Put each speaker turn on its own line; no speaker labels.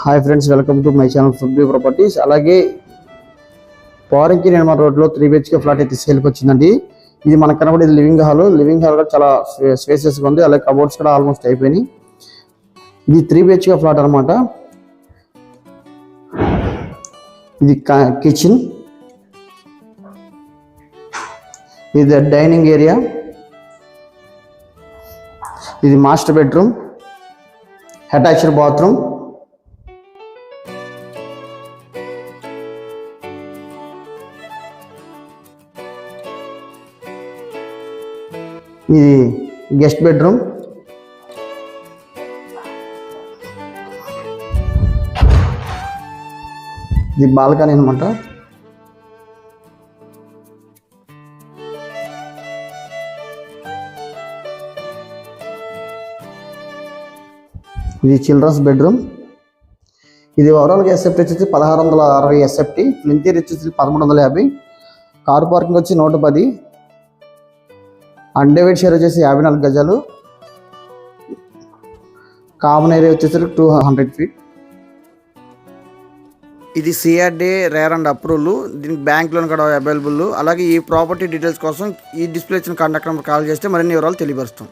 Hi friends, welcome to my channel food properties. అలాగే పోరంకి నిర్మాణ రోడ్లో 3 BHK ఫ్లాట్ అయితే సేల్కి వచ్చిందండి. ఇది మనకు కనబడేది లివింగ్ హాల్ కూడా చాలా స్పేసెస్గా ఉంది. అలాగే కబోర్డ్స్ కూడా ఆల్మోస్ట్ అయిపోయినాయి. ఇది 3 BHK ఫ్లాట్ అనమాట. ఇది కిచెన్, ఇది డైనింగ్ ఏరియా, ఇది మాస్టర్ బెడ్రూమ్, అటాచ్డ్ బాత్రూమ్, ఇది గెస్ట్ బెడ్రూమ్, ఇది బాల్కనీ అనమాట. ఇది చిల్డ్రన్స్ బెడ్రూమ్. ఇది ఓవరాల్గా ఎస్ఎఫ్టీ వచ్చేసి 1660 ఎస్ఎఫ్టీ, ఫ్లింతీర్ వచ్చేసి 1350, కారు పార్కింగ్ వచ్చి 110, అన్డివైడ్ షేర్ వచ్చేసి 54 గజాలు, కామన్ ఏరియా వచ్చేసి 200 ఫీట్. ఇది సిఆర్డే రేర్ అండ్ అప్రూవల్. దీనికి బ్యాంక్ లోన్ కూడా అవైలబుల్. అలాగే ఈ ప్రాపర్టీ డీటెయిల్స్ కోసం ఈ డిస్ప్లే ఇచ్చిన కాంటాక్ట్ నెంబర్ కాల్ చేస్తే మరిన్ని వివరాలు తెలియపరుస్తాం.